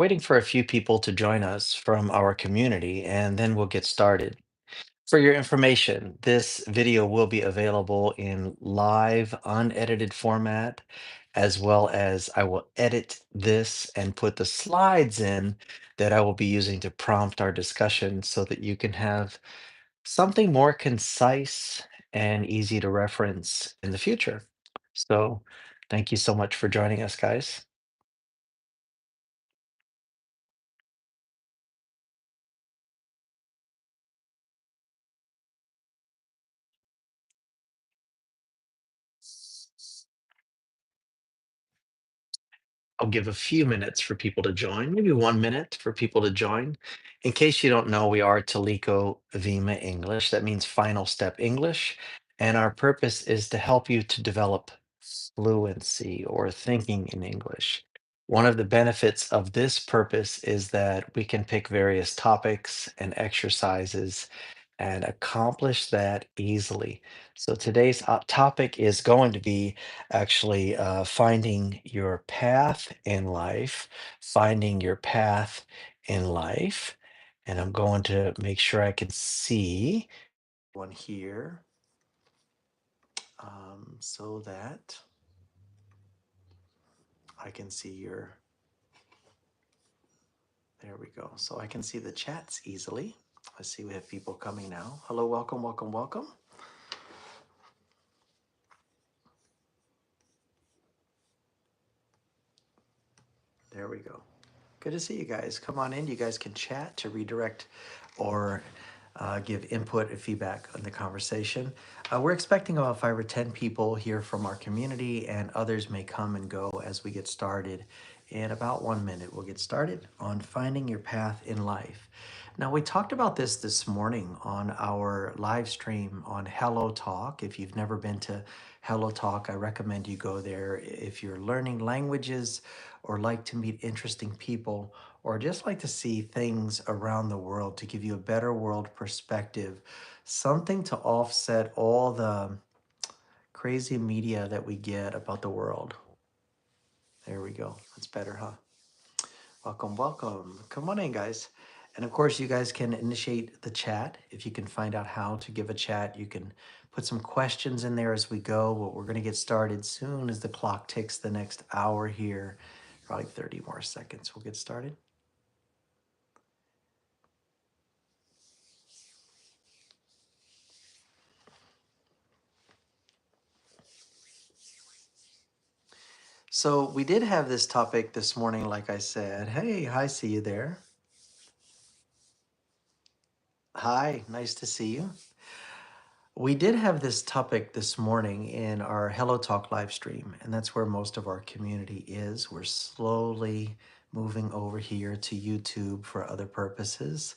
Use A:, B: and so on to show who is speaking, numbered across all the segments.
A: Waiting for a few people to join us from our community, and then we'll get started. For your information, this video will be available in live, unedited format, as well as I will edit this and put the slides in that I will be using to prompt our discussion so that you can have something more concise and easy to reference in the future. So, thank you so much for joining us, guys. I'll give a few minutes for people to join, maybe 1 minute for people to join. In case you don't know, we are Toleco Vima English. That means Final Step English. And our purpose is to help you to develop fluency or thinking in English. One of the benefits of this purpose is that we can pick various topics and exercises and accomplish that easily. So today's topic is going to be actually finding your path in life, finding your path in life. And I'm going to make sure I can see one here so that I can see your, there we go. So I can see the chats easily. I see we have people coming now. Hello, welcome, welcome, welcome. There we go. Good to see you guys. Come on in. You guys can chat to redirect or give input and feedback on the conversation. We're expecting about 5 or 10 people here from our community, and others may come and go as we get started. In about 1 minute, we'll get started on finding your path in life. Now, we talked about this morning on our live stream on Hello Talk. If you've never been to Hello Talk, I recommend you go there. If you're learning languages or like to meet interesting people, or just like to see things around the world to give you a better world perspective, something to offset all the crazy media that we get about the world. There we go. That's better, huh? Welcome, welcome. Come on in, guys. And of course, you guys can initiate the chat. If you can find out how to give a chat, you can put some questions in there as we go. Well, we're going to get started soon as the clock ticks the next hour here. Probably 30 more seconds. We'll get started. So we did have this topic this morning, like I said. Hey, hi, see you there. Hi, nice to see you. We did have this topic this morning in our Hello Talk live stream, and that's where most of our community is. We're slowly moving over here to YouTube for other purposes.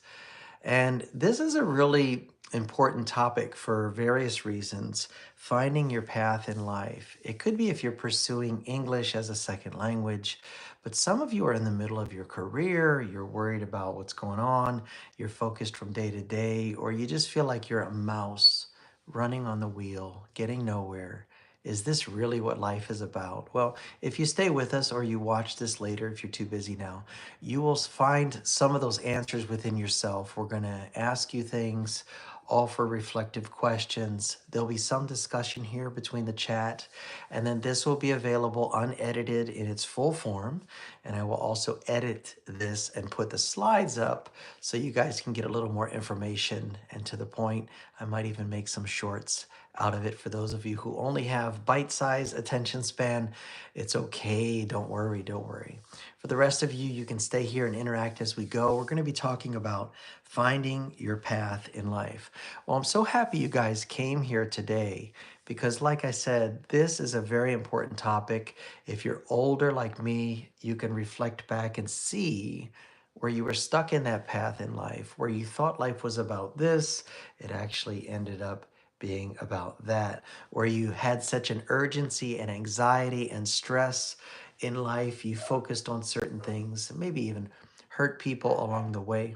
A: And this is a really important topic for various reasons. Finding your path in life. It could be if you're pursuing English as a second language, but some of you are in the middle of your career, you're worried about what's going on, you're focused from day to day, or you just feel like you're a mouse running on the wheel, getting nowhere. Is this really what life is about? Well, if you stay with us or you watch this later, if you're too busy now, you will find some of those answers within yourself. We're going to ask you things, offer reflective questions. There'll be some discussion here between the chat, and then this will be available unedited in its full form. And I will also edit this and put the slides up so you guys can get a little more information and to the point. I might even make some shorts out of it for those of you who only have bite-sized attention span. It's okay. Don't worry. Don't worry. For the rest of you, you can stay here and interact as we go. We're going to be talking about finding your path in life. Well, I'm so happy you guys came here today because, like I said, this is a very important topic. If you're older like me, you can reflect back and see where you were stuck in that path in life, where you thought life was about this, it actually ended up being about that, where you had such an urgency and anxiety and stress in life, you focused on certain things, maybe even hurt people along the way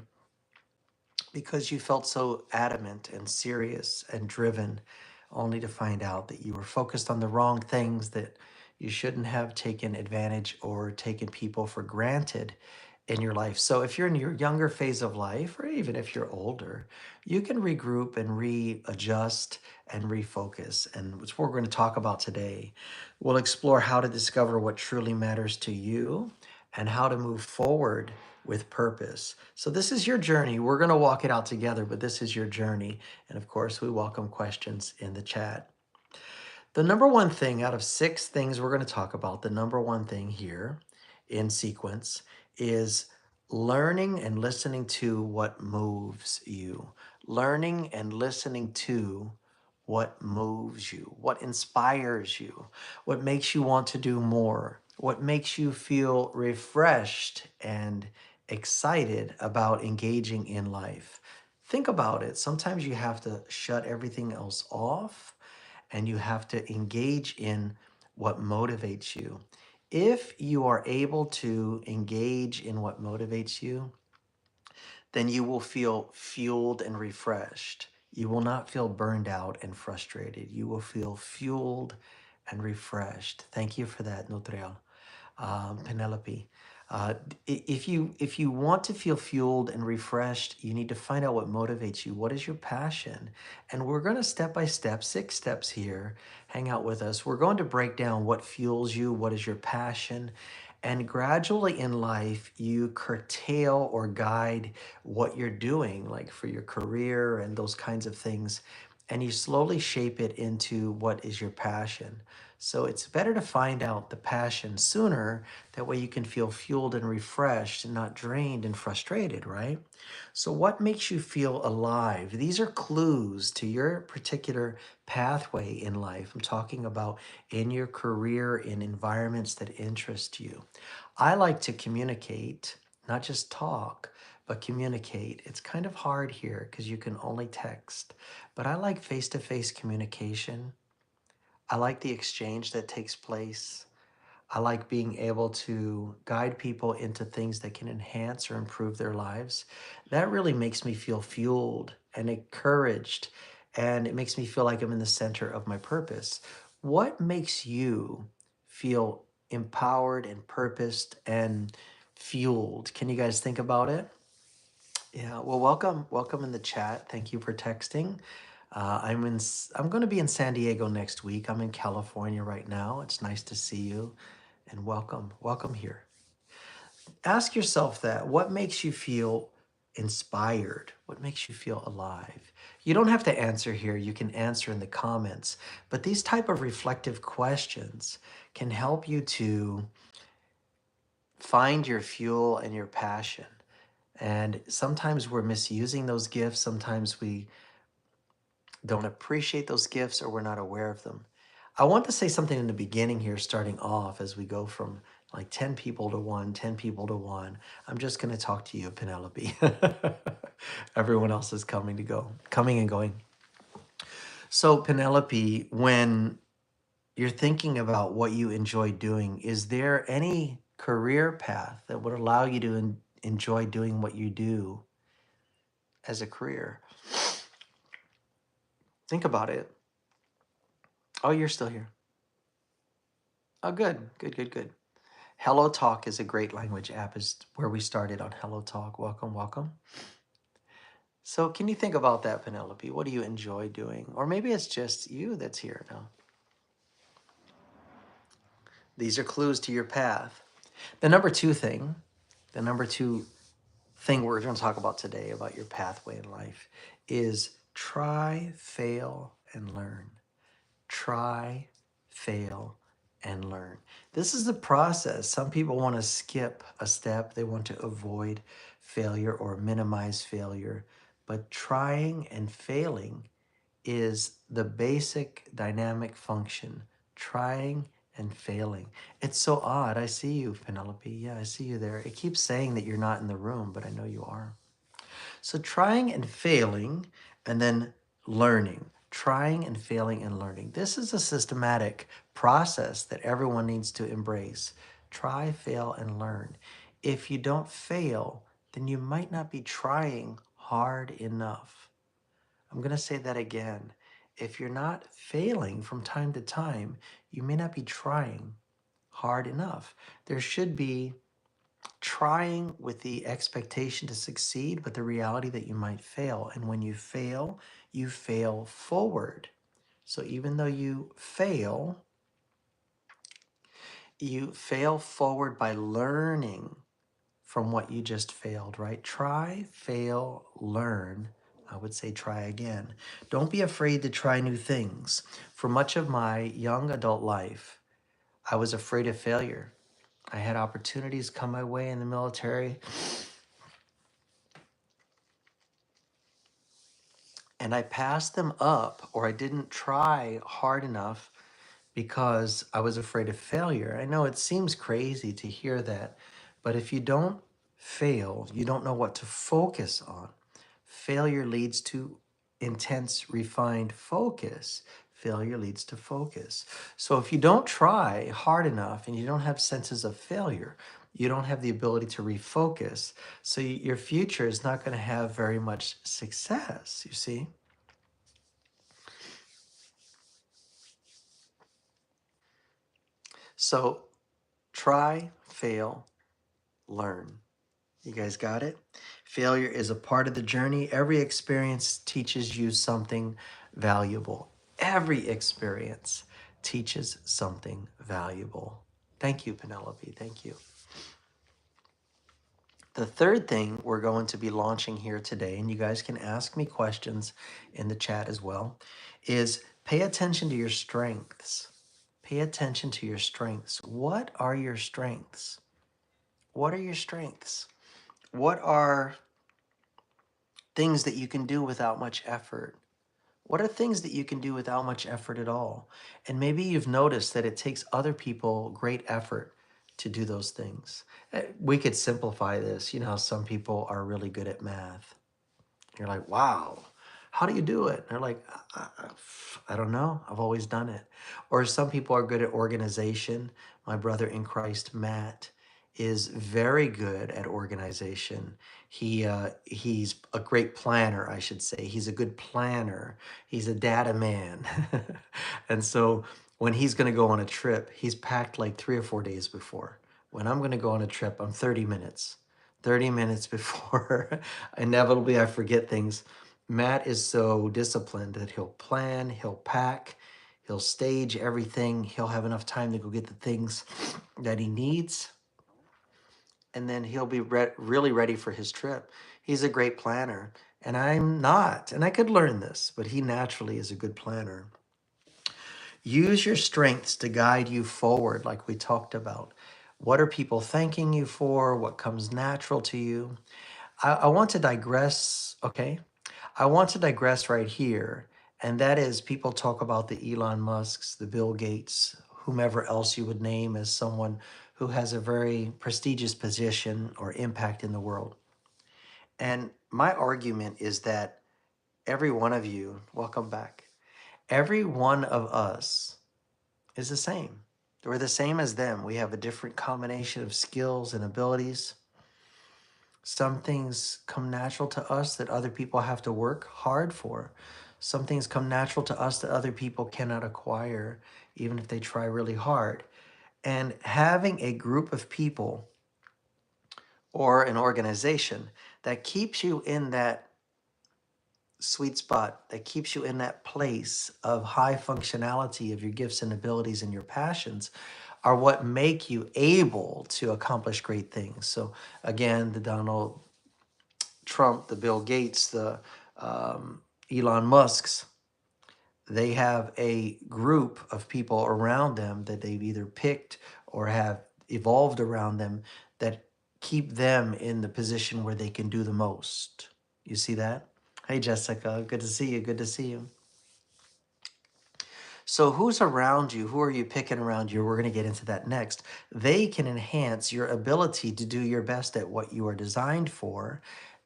A: because you felt so adamant and serious and driven, only to find out that you were focused on the wrong things, that you shouldn't have taken advantage or taken people for granted. in your life. So if you're in your younger phase of life, or even if you're older, you can regroup and readjust and refocus. And it's what we're going to talk about today. We'll explore how to discover what truly matters to you and how to move forward with purpose. So this is your journey. We're going to walk it out together, but this is your journey. And of course, we welcome questions in the chat. The number one thing out of 6 things we're going to talk about, the number one thing here in sequence is learning and listening to what moves you. Learning and listening to what moves you, what inspires you, what makes you want to do more, what makes you feel refreshed and excited about engaging in life. Think about it. Sometimes you have to shut everything else off and you have to engage in what motivates you. If you are able to engage in what motivates you, then you will feel fueled and refreshed. You will not feel burned out and frustrated. You will feel fueled and refreshed. Thank you for that, Nutriel. Penelope. If you want to feel fueled and refreshed, you need to find out what motivates you. What is your passion? And we're going to step by step, 6 steps here. Hang out with us. We're going to break down what fuels you, what is your passion, and gradually in life, you curtail or guide what you're doing, like for your career and those kinds of things, and you slowly shape it into what is your passion. So it's better to find out the passion sooner. That way you can feel fueled and refreshed and not drained and frustrated, right? So what makes you feel alive? These are clues to your particular pathway in life. I'm talking about in your career, in environments that interest you. I like to communicate, not just talk, but communicate. It's kind of hard here because you can only text, but I like face-to-face communication. I like the exchange that takes place. I like being able to guide people into things that can enhance or improve their lives. That really makes me feel fueled and encouraged, and it makes me feel like I'm in the center of my purpose. What makes you feel empowered and purposed and fueled? Can you guys think about it? Yeah, well, welcome in the chat. Thank you for texting. I'm going to be in San Diego next week. I'm in California right now. It's nice to see you, and welcome here. Ask yourself that. What makes you feel inspired? What makes you feel alive? You don't have to answer here. You can answer in the comments. But these type of reflective questions can help you to find your fuel and your passion. And sometimes we're misusing those gifts. Sometimes we don't appreciate those gifts or we're not aware of them. I want to say something in the beginning here, starting off as we go from like 10 people to one, 10 people to one. I'm just going to talk to you, Penelope. Everyone else is coming and going. So, Penelope, when you're thinking about what you enjoy doing, is there any career path that would allow you to enjoy doing what you do as a career? Think about it. Oh, you're still here. Oh, good. Hello Talk is a great language app, is where we started on Hello Talk. Welcome. So can you think about that, Penelope? What do you enjoy doing? Or maybe it's just you that's here now. These are clues to your path. The number two thing we're going to talk about today about your pathway in life is try, fail, and learn. Try, fail, and learn. This is the process. Some people want to skip a step. They want to avoid failure or minimize failure. But trying and failing is the basic dynamic function. Trying and failing. It's so odd. I see you, Penelope. Yeah, I see you there. It keeps saying that you're not in the room, but I know you are. So trying and failing, and then learning. Trying and failing and learning. This is a systematic process that everyone needs to embrace. Try, fail, and learn. If you don't fail, then you might not be trying hard enough. I'm going to say that again. If you're not failing from time to time, you may not be trying hard enough. There should be trying with the expectation to succeed, but the reality that you might fail. And when you fail forward. So even though you fail forward by learning from what you just failed, right? Try, fail, learn. I would say try again. Don't be afraid to try new things. For much of my young adult life, I was afraid of failure. I had opportunities come my way in the military, and I passed them up, or I didn't try hard enough because I was afraid of failure. I know it seems crazy to hear that, but if you don't fail, you don't know what to focus on. Failure leads to intense, refined focus. Failure leads to focus. So if you don't try hard enough and you don't have senses of failure, you don't have the ability to refocus. So your future is not going to have very much success, you see? So try, fail, learn. You guys got it? Failure is a part of the journey. Every experience teaches you something valuable. Every experience teaches something valuable. Thank you, Penelope. Thank you. The third thing we're going to be launching here today, and you guys can ask me questions in the chat as well, is pay attention to your strengths. Pay attention to your strengths. What are your strengths? What are your strengths? What are things that you can do without much effort? What are things that you can do without much effort at all? And maybe you've noticed that it takes other people great effort to do those things. We could simplify this. You know, some people are really good at math. You're like, wow, how do you do it? And they're like, I don't know. I've always done it. Or some people are good at organization. My brother in Christ, Matt, is very good at organization. He's a great planner, I should say. He's a good planner. He's a data man. And so when he's going to go on a trip, he's packed like 3 or 4 days before. When I'm going to go on a trip, I'm 30 minutes. 30 minutes before. Inevitably, I forget things. Matt is so disciplined that he'll plan, he'll pack, he'll stage everything, he'll have enough time to go get the things that he needs, and then he'll be really ready for his trip. He's a great planner, and I'm not. And I could learn this, but he naturally is a good planner. Use your strengths to guide you forward, like we talked about. What are people thanking you for? What comes natural to you? I want to digress, okay? I want to digress right here, and that is people talk about the Elon Musks, the Bill Gates, whomever else you would name as someone who has a very prestigious position or impact in the world. And my argument is that every one of you, welcome back, every one of us is the same. We're the same as them. We have a different combination of skills and abilities. Some things come natural to us that other people have to work hard for. Some things come natural to us that other people cannot acquire, even if they try really hard. And having a group of people or an organization that keeps you in that sweet spot, that keeps you in that place of high functionality of your gifts and abilities and your passions are what make you able to accomplish great things. So again, the Donald Trump, the Bill Gates, the Elon Musks, they have a group of people around them that they've either picked or have evolved around them that keep them in the position where they can do the most. You see that? Hey, Jessica, good to see you. Good to see you. So, who's around you? Who are you picking around you? We're going to get into that next. They can enhance your ability to do your best at what you are designed for.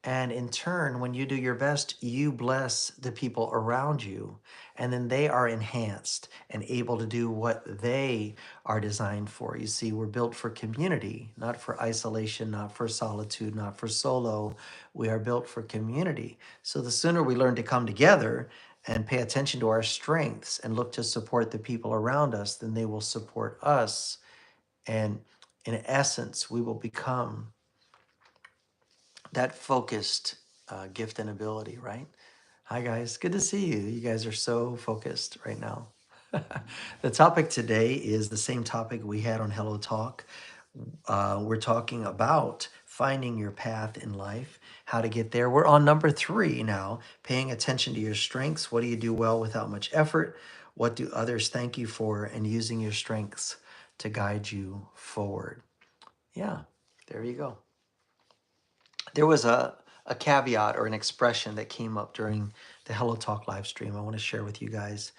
A: And in turn, when you do your best, you bless the people around you. And then they are enhanced and able to do what they are designed for. You see, we're built for community, not for isolation, not for solitude, not for solo. We are built for community. So the sooner we learn to come together and pay attention to our strengths and look to support the people around us, then they will support us. And in essence, we will become that focused gift and ability, right? Hi, guys. Good to see you. You guys are so focused right now. The topic today is the same topic we had on Hello Talk. We're talking about finding your path in life, how to get there. We're on number 3 now, paying attention to your strengths. What do you do well without much effort? What do others thank you for? And using your strengths to guide you forward. Yeah, there you go. There was a caveat or an expression that came up during the Hello Talk live stream I want to share with you guys.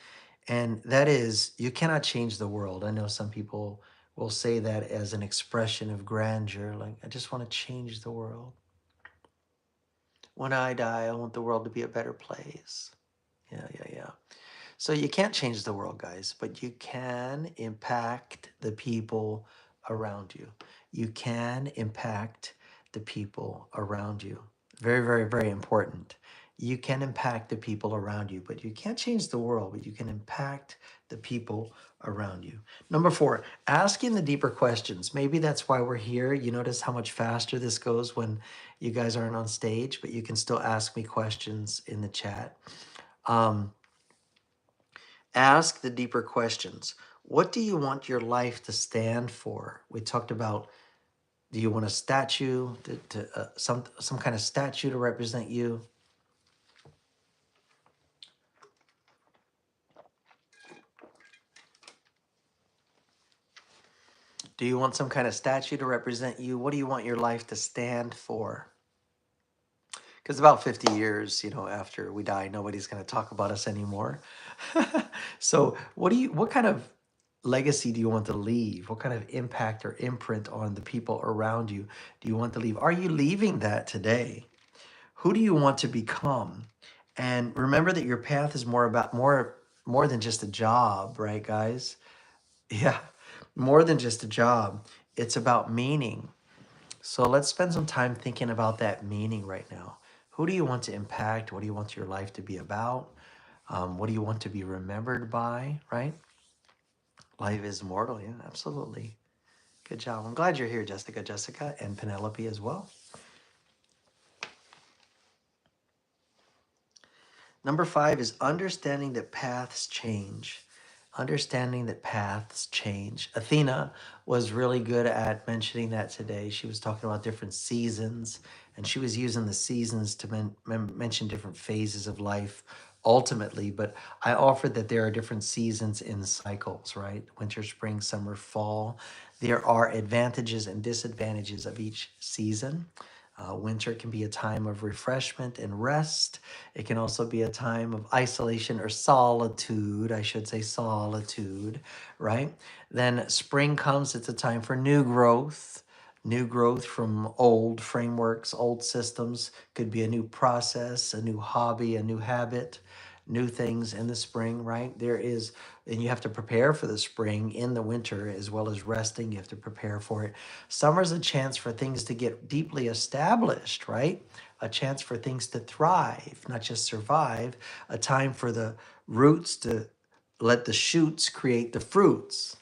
A: And that is, you cannot change the world. I know some people will say that as an expression of grandeur, like, I just want to change the world. When I die, I want the world to be a better place. Yeah, yeah, yeah. So you can't change the world, guys, but you can impact the people around you. You can impact the people around you. Very, very, very important. You can impact the people around you, but you can't change the world, but you can impact the people around you. Number 4, asking the deeper questions. Maybe that's why we're here. You notice how much faster this goes when you guys aren't on stage, but you can still ask me questions in the chat. Um, Ask the deeper questions. What do you want your life to stand for? We talked about, do you want a statue, some kind of statue to represent you? Do you want some kind of statue to represent you? What do you want your life to stand for? Because about 50 years, after we die, nobody's going to talk about us anymore. So what kind of legacy do you want to leave? What kind of impact or imprint on the people around you do you want to leave? Are you leaving that today? Who do you want to become? And remember that your path is more than just a job, right, guys? Yeah, more than just a job. It's about meaning. So let's spend some time thinking about that meaning right now. Who do you want to impact? What do you want your life to be about? What do you want to be remembered by, right? Life is mortal. Yeah, absolutely. Good job. I'm glad you're here, Jessica, and Penelope as well. Number 5 is understanding that paths change. Understanding that paths change. Athena was really good at mentioning that today. She was talking about different seasons, and she was using the seasons to mention different phases of life ultimately. But I offered that there are different seasons in cycles, right? Winter, spring, summer, fall. There are advantages and disadvantages of each season. Winter can be a time of refreshment and rest. It can also be a time of isolation or solitude. I should say solitude, right? Then spring comes, it's a time for new growth from old frameworks, old systems. Could be a new process, a new hobby, a new habit, new things in the spring, right? And you have to prepare for the spring in the winter as well as resting. You have to prepare for it. Summer's a chance for things to get deeply established, right? A chance for things to thrive, not just survive. A time for the roots to let the shoots create the fruits,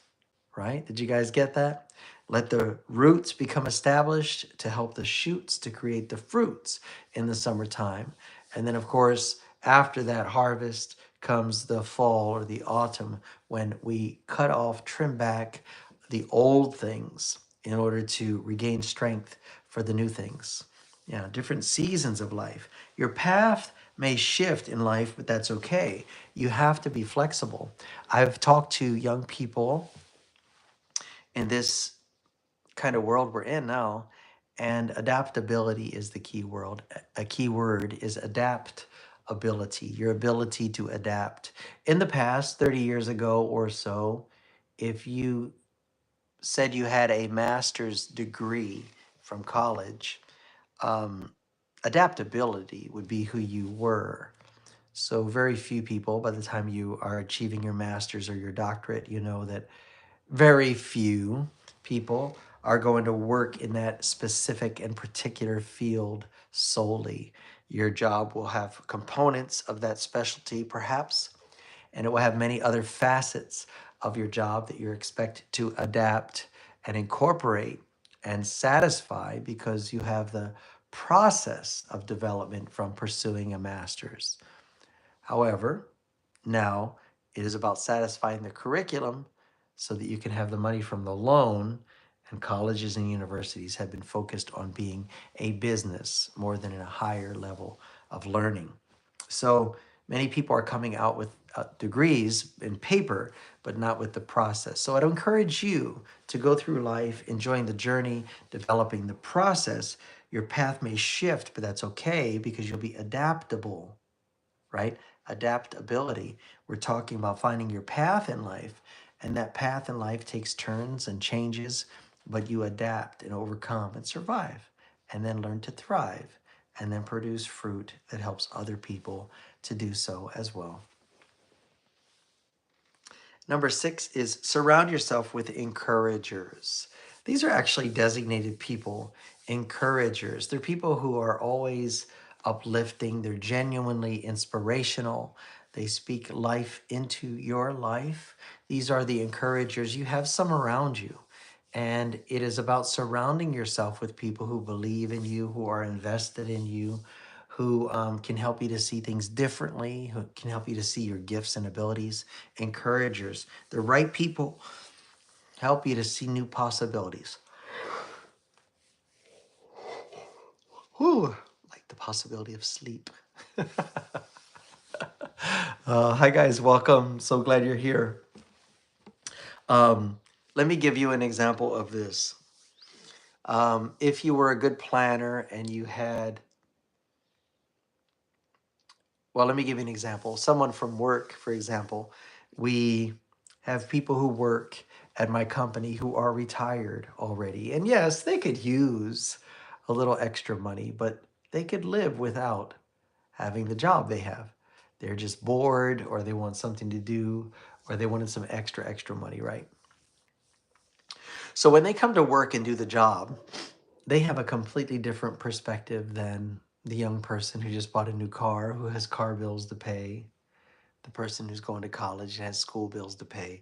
A: right? Did you guys get that? Let the roots become established to help the shoots to create the fruits in the summertime. And then, of course, after that harvest comes the fall or the autumn when we cut off, trim back the old things in order to regain strength for the new things. Yeah, different seasons of life. Your path may shift in life, but that's okay. You have to be flexible. I've talked to young people in this kind of world we're in now, and adaptability is the key word. A key word is adaptability, your ability to adapt. In the past, 30 years ago or so, if you said you had a master's degree from college, um, adaptability would be who you were. So very few people, by the time you are achieving your master's or your doctorate, you know that very few people are going to work in that specific and particular field solely. Your job will have components of that specialty, perhaps, and it will have many other facets of your job that you're expected to adapt and incorporate and satisfy because you have the process of development from pursuing a master's. However, now it is about satisfying the curriculum so that you can have the money from the loan. And colleges and universities have been focused on being a business more than in a higher level of learning. So many people are coming out with degrees in paper, but not with the process. So I'd encourage you to go through life enjoying the journey, developing the process. Your path may shift, but that's okay because you'll be adaptable, right? Adaptability. We're talking about finding your path in life, and that path in life takes turns and changes, but you adapt and overcome and survive, and then learn to thrive, and then produce fruit that helps other people to do so as well. Number 6 is surround yourself with encouragers. These are actually designated people, encouragers. They're people who are always uplifting, they're genuinely inspirational. They speak life into your life. These are the encouragers. You have some around you. And it is about surrounding yourself with people who believe in you, who are invested in you, who can help you to see things differently, who can help you to see your gifts and abilities. Encouragers. The right people help you to see new possibilities. Whew, like the possibility of sleep. Hi, guys. Welcome. So glad you're here. Let me give you an example of this. If you were a good planner and you had, well, let me give you an example. Someone from work, for example, we have people who work at my company who are retired already. And yes, they could use a little extra money, but they could live without having the job they have. They're just bored or they want something to do or they wanted some extra money, right? So when they come to work and do the job, they have a completely different perspective than the young person who just bought a new car, who has car bills to pay, the person who's going to college and has school bills to pay.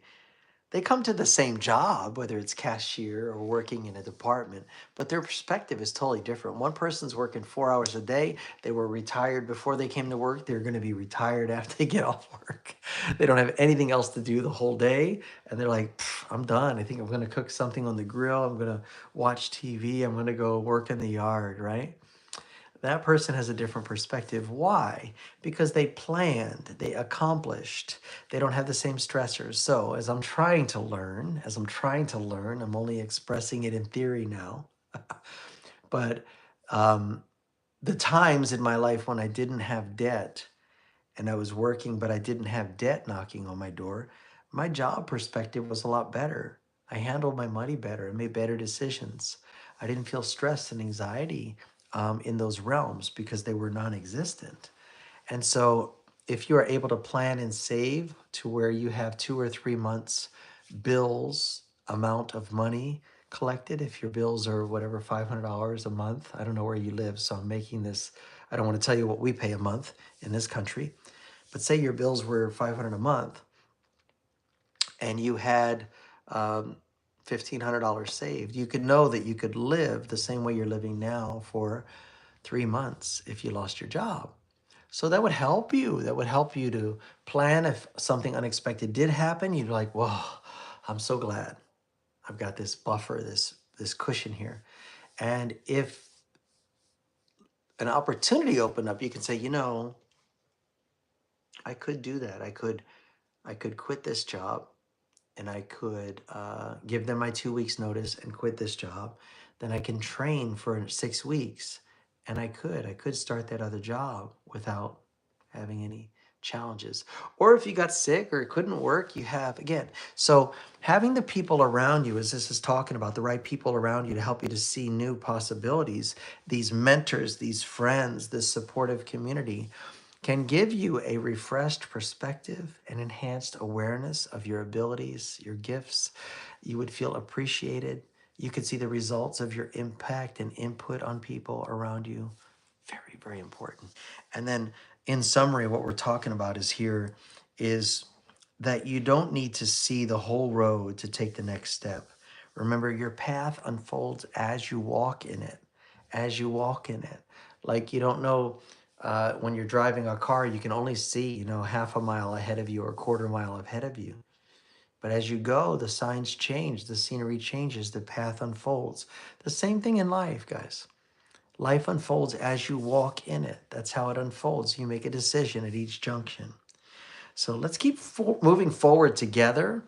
A: They come to the same job, whether it's cashier or working in a department, but their perspective is totally different. One person's working 4 hours a day. They were retired before they came to work. They're going to be retired after they get off work. They don't have anything else to do the whole day. And they're like, I'm done. I think I'm going to cook something on the grill. I'm going to watch TV. I'm going to go work in the yard, right? That person has a different perspective. Why? Because they planned, they accomplished, they don't have the same stressors. So, as I'm trying to learn, I'm only expressing it in theory now. But um, the times in my life when I didn't have debt and I was working, but I didn't have debt knocking on my door, my job perspective was a lot better. I handled my money better and made better decisions. I didn't feel stress and anxiety in those realms because they were non existent. And so, if you are able to plan and save to where you have 2 or 3 months bills amount of money collected, if your bills are whatever $500 a month, I don't know where you live, so I'm making this. I don't want to tell you what we pay a month in this country, but say your bills were 500 a month and you had $1,500 saved, you could know that you could live the same way you're living now for 3 months if you lost your job. So that would help you. That would help you to plan if something unexpected did happen. You'd be like, whoa, I'm so glad I've got this buffer, this cushion here. And if an opportunity opened up, you could say, I could do that. I could quit this job and I could give them my 2 weeks notice and quit this job. Then I can train for 6 weeks, and I could start that other job without having any challenges. Or if you got sick or it couldn't work, you have again. So having the people around you, as this is talking about, the right people around you to help you to see new possibilities, these mentors, these friends, this supportive community can give you a refreshed perspective and enhanced awareness of your abilities, your gifts. You would feel appreciated. You could see the results of your impact and input on people around you. Very, very important. And then, in summary, what we're talking about is that you don't need to see the whole road to take the next step. Remember, your path unfolds as you walk in it, as you walk in it. Like you don't know when you're driving a car, you can only see, half a mile ahead of you or a quarter mile ahead of you. But as you go, the signs change, the scenery changes, the path unfolds. The same thing in life, guys. Life unfolds as you walk in it. That's how it unfolds. You make a decision at each junction. So let's keep moving forward together.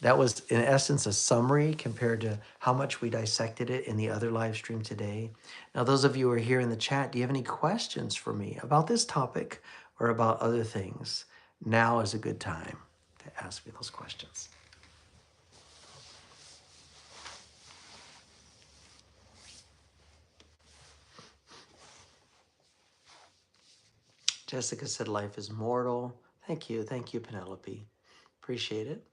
A: That was, in essence, a summary compared to how much we dissected it in the other live stream today. Now, those of you who are here in the chat, do you have any questions for me about this topic or about other things? Now is a good time to ask me those questions. Jessica said life is mortal. Thank you. Thank you, Penelope. Appreciate it.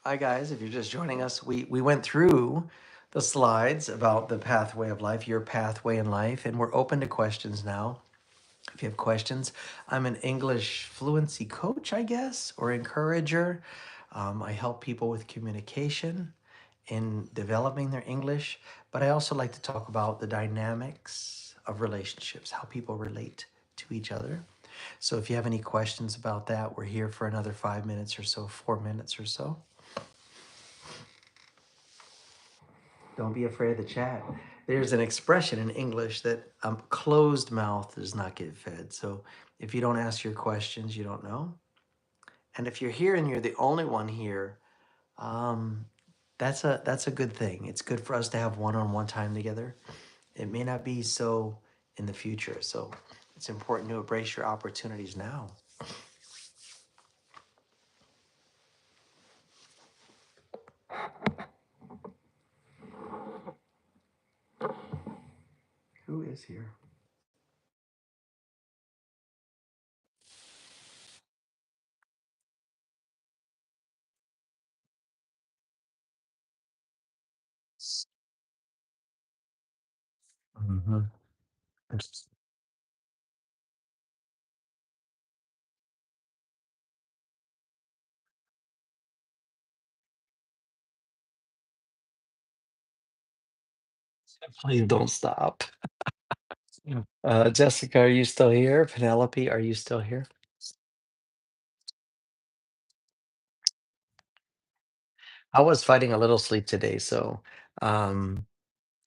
A: Hi, guys. If you're just joining us, we went through the slides about the pathway of life, your pathway in life, and we're open to questions now. If you have questions, I'm an English fluency coach, I guess, or encourager. I help people with communication in developing their English, but I also like to talk about the dynamics of relationships, how people relate to each other. So if you have any questions about that, we're here for another 5 minutes or so, 4 minutes or so. Don't be afraid of the chat. There's an expression in English that closed mouth does not get fed. So if you don't ask your questions, you don't know. And if you're here and you're the only one here, um, that's a good thing. It's good for us to have one-on-one time together. It may not be so in the future. So it's important to embrace your opportunities now. Who is here? Mm-hmm. Please don't stop. Jessica, are you still here? Penelope, are you still here? I was fighting a little sleep today, so um,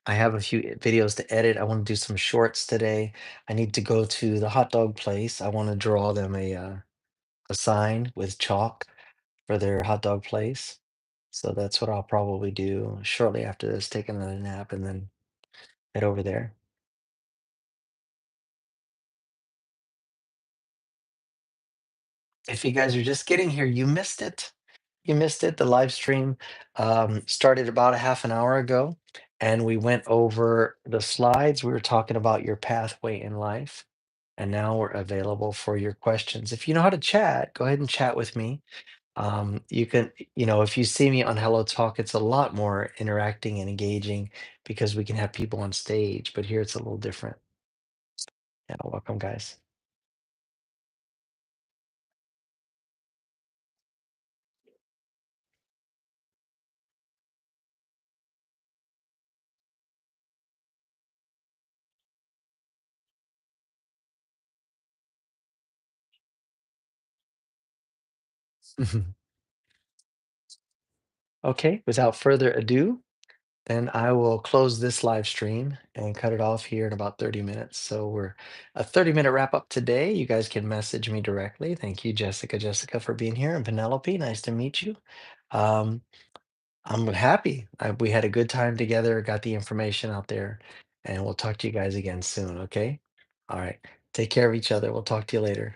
A: I have a few videos to edit. I want to do some shorts today. I need to go to the hot dog place. I want to draw them a sign with chalk for their hot dog place. So that's what I'll probably do shortly after this, take another nap and then head over there. If you guys are just getting here, you missed it. You missed it. The live stream started about a half an hour ago, and we went over the slides. We were talking about your pathway in life, and now we're available for your questions. If you know how to chat, go ahead and chat with me. You can, if you see me on Hello Talk, it's a lot more interacting and engaging because we can have people on stage, but here it's a little different. Yeah, welcome, guys. Okay, without further ado, then I will close this live stream and cut it off here in about 30 minutes. So we're a 30-minute wrap up today. You guys can message me directly. Thank you, Jessica, for being here, and Penelope, nice to meet you. Um, I'm happy. We had a good time together, got the information out there, and we'll talk to you guys again soon, okay? All right. Take care of each other. We'll talk to you later.